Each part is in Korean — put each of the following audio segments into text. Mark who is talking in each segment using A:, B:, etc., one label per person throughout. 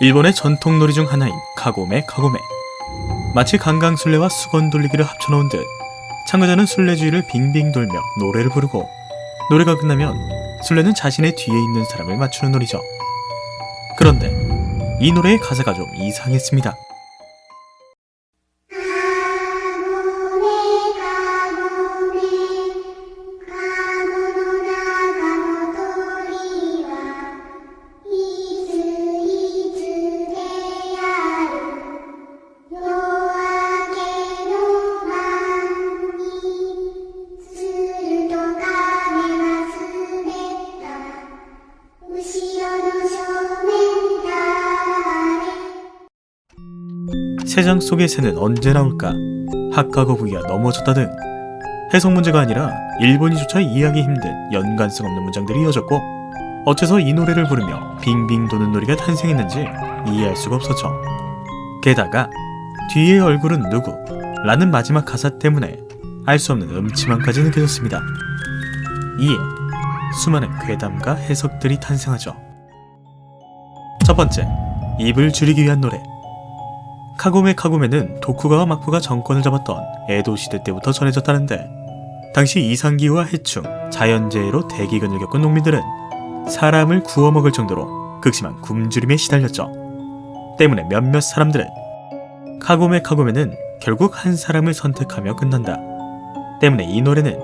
A: 일본의 전통놀이 중 하나인 카고메 카고메. 마치 강강술래와 수건 돌리기를 합쳐놓은 듯 참가자는 술래 주위를 빙빙 돌며 노래를 부르고, 노래가 끝나면 술래는 자신의 뒤에 있는 사람을 맞추는 놀이죠. 그런데 이 노래의 가사가 좀 이상했습니다. 새장 속의 새는 언제 나올까? 학과 거북이가 넘어졌다 등 해석 문제가 아니라 일본이조차 이해하기 힘든 연관성 없는 문장들이 이어졌고, 어째서 이 노래를 부르며 빙빙 도는 놀이가 탄생했는지 이해할 수가 없었죠. 게다가 뒤의 얼굴은 누구? 라는 마지막 가사 때문에 알 수 없는 음침함까지 느껴졌습니다. 이에 수많은 괴담과 해석들이 탄생하죠. 첫 번째, 입을 줄이기 위한 노래. 카고메 카고메는 도쿠가와 막부가 정권을 잡았던 에도 시대 때부터 전해졌다는데, 당시 이상기후와 해충, 자연재해로 대기근을 겪은 농민들은 사람을 구워 먹을 정도로 극심한 굶주림에 시달렸죠. 때문에 몇몇 사람들은 카고메 카고메는 결국 한 사람을 선택하며 끝난다. 때문에 이 노래는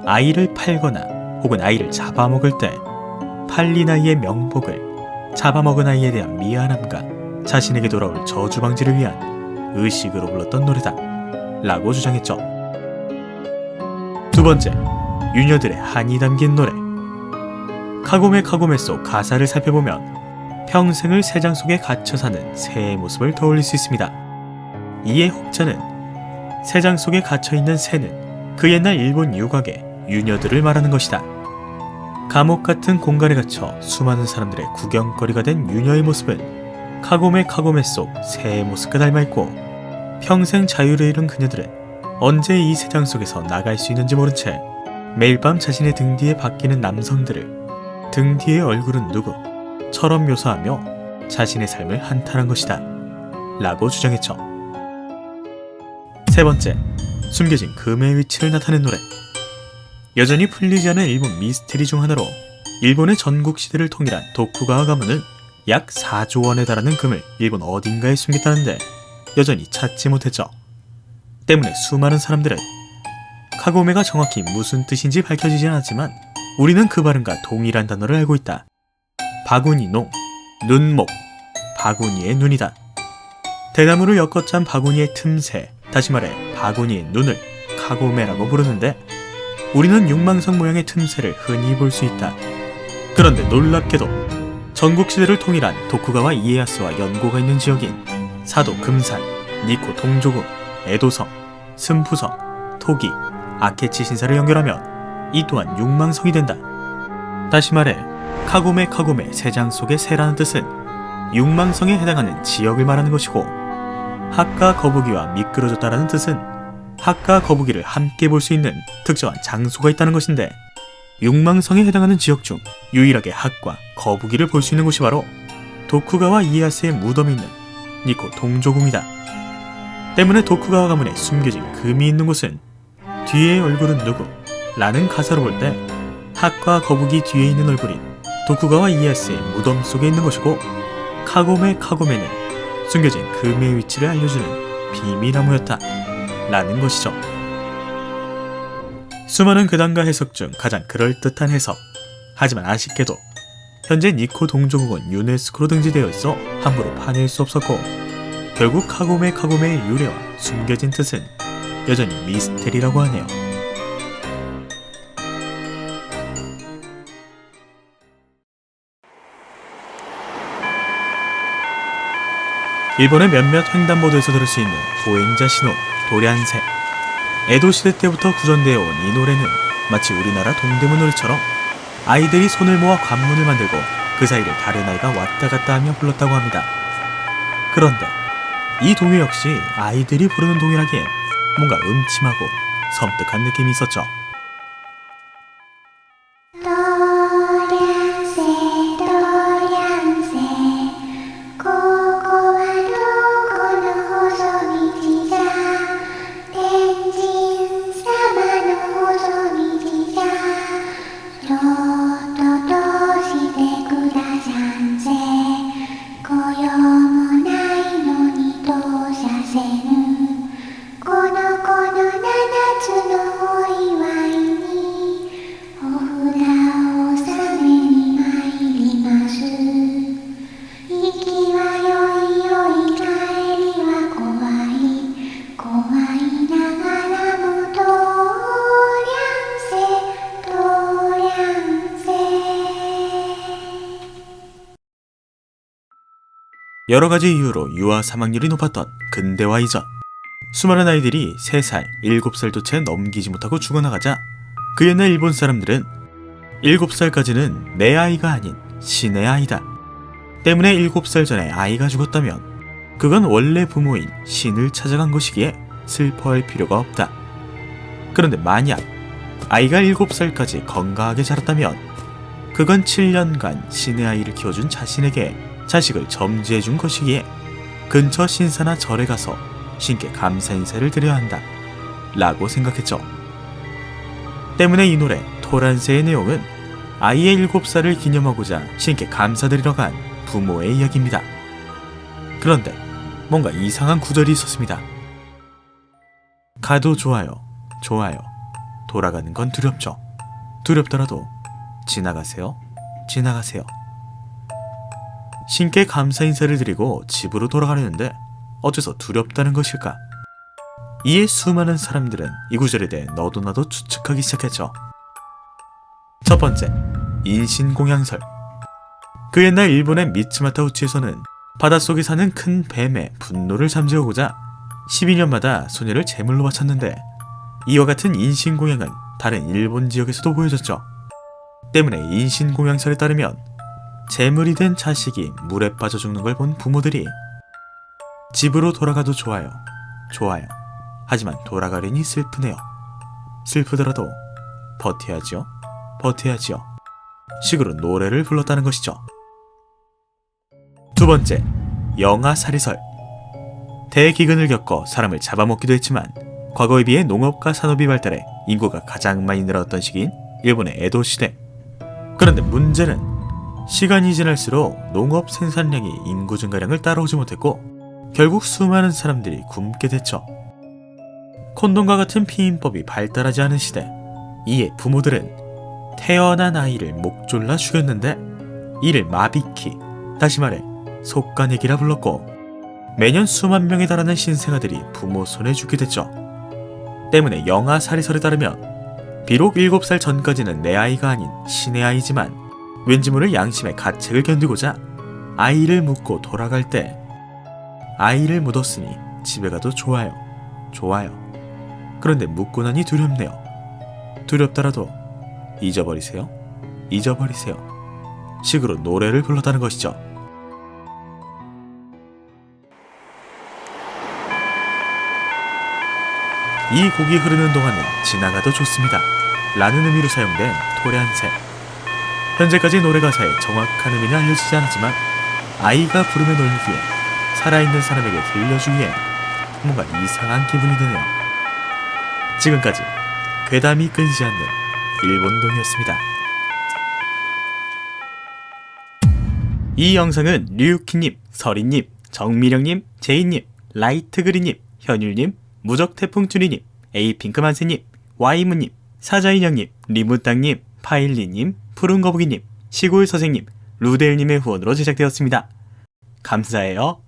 A: 아이를 팔거나 혹은 아이를 잡아먹을 때 팔린 아이의 명복을, 잡아먹은 아이에 대한 미안함과 자신에게 돌아올 저주 방지를 위한 의식으로 불렀던 노래다 라고 주장했죠. 두 번째, 유녀들의 한이 담긴 노래. 카고메 카고메 속 가사를 살펴보면 평생을 새장 속에 갇혀 사는 새의 모습을 떠올릴 수 있습니다. 이에 혹자는 새장 속에 갇혀있는 새는 그 옛날 일본 유곽의 유녀들을 말하는 것이다. 감옥 같은 공간에 갇혀 수많은 사람들의 구경거리가 된 유녀의 모습은 카고메 카고메 속 새의 모습과 닮아있고, 평생 자유를 잃은 그녀들은 언제 이 세상 속에서 나갈 수 있는지 모른 채 매일 밤 자신의 등 뒤에 바뀌는 남성들을 등 뒤의 얼굴은 누구? 처럼 묘사하며 자신의 삶을 한탄한 것이다 라고 주장했죠. 세 번째, 숨겨진 금의 위치를 나타낸 노래. 여전히 풀리지 않은 일본 미스테리 중 하나로 일본의 전국시대를 통일한 도쿠가와 가문은 약 4조 원에 달하는 금을 일본 어딘가에 숨겼다는데 여전히 찾지 못했죠. 때문에 수많은 사람들은 카고메가 정확히 무슨 뜻인지 밝혀지진 않았지만 우리는 그 발음과 동일한 단어를 알고 있다. 바구니노, 눈목, 바구니의 눈이다. 대나무를 엮어짠 바구니의 틈새, 다시 말해 바구니의 눈을 카고메라고 부르는데, 우리는 육망성 모양의 틈새를 흔히 볼 수 있다. 그런데 놀랍게도 전국시대를 통일한 도쿠가와 이에야스와 연고가 있는 지역인 사도 금산, 니코 동조국, 에도성, 승푸성, 토기, 아케치 신사를 연결하면 이 또한 육망성이 된다. 다시 말해 카고메 카고메 새장 속의 새라는 뜻은 육망성에 해당하는 지역을 말하는 것이고, 학과 거북이와 미끄러졌다라는 뜻은 학과 거북이를 함께 볼 수 있는 특정한 장소가 있다는 것인데, 육망성에 해당하는 지역 중 유일하게 학과 거북이를 볼 수 있는 곳이 바로 도쿠가와 이에야스의 무덤이 있는 니코 동조궁이다. 때문에 도쿠가와 가문에 숨겨진 금이 있는 곳은 뒤의 얼굴은 누구? 라는 가사로 볼 때 학과 거북이 뒤에 있는 얼굴인 도쿠가와 이에야스의 무덤 속에 있는 것이고, 카고메 카고메는 숨겨진 금의 위치를 알려주는 비밀나무였다 라는 것이죠. 수많은 괴담과 해석 중 가장 그럴듯한 해석. 하지만 아쉽게도 현재 니코 동조국은 유네스코로 등재되어 있어 함부로 파낼 수 없었고, 결국 카고메 카고메의 유래와 숨겨진 뜻은 여전히 미스테리라고 하네요. 일본의 몇몇 횡단보도에서 들을 수 있는 보행자 신호, 도련새. 에도 시대 때부터 구전되어 온 이 노래는 마치 우리나라 동대문 놀이처럼 아이들이 손을 모아 관문을 만들고 그 사이를 다른 아이가 왔다 갔다 하며 불렀다고 합니다. 그런데 이 동요 역시 아이들이 부르는 동요라기엔 뭔가 음침하고 섬뜩한 느낌이 있었죠.
B: 도량새 도량새 고きはよいよい帰りは怖い怖いながらも通りゃんせ
A: 여러 가지 이유로 유아 사망률이 높았던 근대화 이전 수많은 아이들이 3살, 7살도 채 넘기지 못하고 죽어나가자 그 옛날 일본 사람들은 7살까지는 내 아이가 아닌 신의 아이다 때문에 7살 전에 아이가 죽었다면 그건 원래 부모인 신을 찾아간 것이기에 슬퍼할 필요가 없다. 그런데 만약 아이가 7살까지 건강하게 자랐다면 그건 7년간 신의 아이를 키워준 자신에게 자식을 점지해준 것이기에 근처 신사나 절에 가서 신께 감사 인사를 드려야 한다 라고 생각했죠. 때문에 이 노래 토란세의 내용은 아이의 7살을 기념하고자 신께 감사드리러 간 부모의 이야기입니다. 그런데 뭔가 이상한 구절이 있었습니다. 가도 좋아요, 좋아요. 돌아가는 건 두렵죠. 두렵더라도 지나가세요, 지나가세요. 신께 감사 인사를 드리고 집으로 돌아가려는데 어째서 두렵다는 것일까? 이에 수많은 사람들은 이 구절에 대해 너도 나도 추측하기 시작했죠. 첫 번째, 인신공양설. 그 옛날 일본의 미츠마타 우치에서는 바닷속에 사는 큰 뱀의 분노를 잠재우고자 12년마다 소녀를 제물로 바쳤는데 이와 같은 인신공양은 다른 일본 지역에서도 보여졌죠. 때문에 인신공양설에 따르면 제물이 된 자식이 물에 빠져 죽는 걸 본 부모들이 집으로 돌아가도 좋아요, 좋아요. 하지만 돌아가려니 슬프네요. 슬프더라도 버텨야지요, 버텨야지요. 식으로 노래를 불렀다는 것이죠. 두 번째, 영아살이설. 대기근을 겪어 사람을 잡아먹기도 했지만 과거에 비해 농업과 산업이 발달해 인구가 가장 많이 늘어났던 시기인 일본의 에도 시대. 그런데 문제는 시간이 지날수록 농업 생산량이 인구 증가량을 따라오지 못했고 결국 수많은 사람들이 굶게 됐죠. 콘돔과 같은 피임법이 발달하지 않은 시대, 이에 부모들은 태어난 아이를 목 졸라 죽였는데 이를 마비키, 다시 말해 속가내기라 불렀고 매년 수만 명에 달하는 신생아들이 부모 손에 죽게 됐죠. 때문에 영아살이설에 따르면 비록 7살 전까지는 내 아이가 아닌 신의 아이지만 왠지 모를 양심의 가책을 견디고자 아이를 묻고 돌아갈 때 아이를 묻었으니 집에 가도 좋아요, 좋아요. 그런데 묻고 나니 두렵네요. 두렵더라도 잊어버리세요, 잊어버리세요. 식으로 노래를 불렀다는 것이죠. 이 곡이 흐르는 동안은 지나가도 좋습니다 라는 의미로 사용된 토란세. 현재까지 노래 가사의 정확한 의미는 알려지지 않았지만 아이가 부르며 놀기에 살아있는 사람에게 들려주기에 뭔가 이상한 기분이 드네요. 지금까지 괴담이 끊이지 않는 일본동이었습니다. 이 영상은 류키님, 서리님, 정미령님, 제이님, 라이트그리님, 현율님, 무적태풍쭈리님, 에이핑크만세님, 와이무님, 사자인형님, 리무땅님, 파일리님, 푸른거북이님, 시골선생님, 루데일님의 후원으로 제작되었습니다. 감사해요.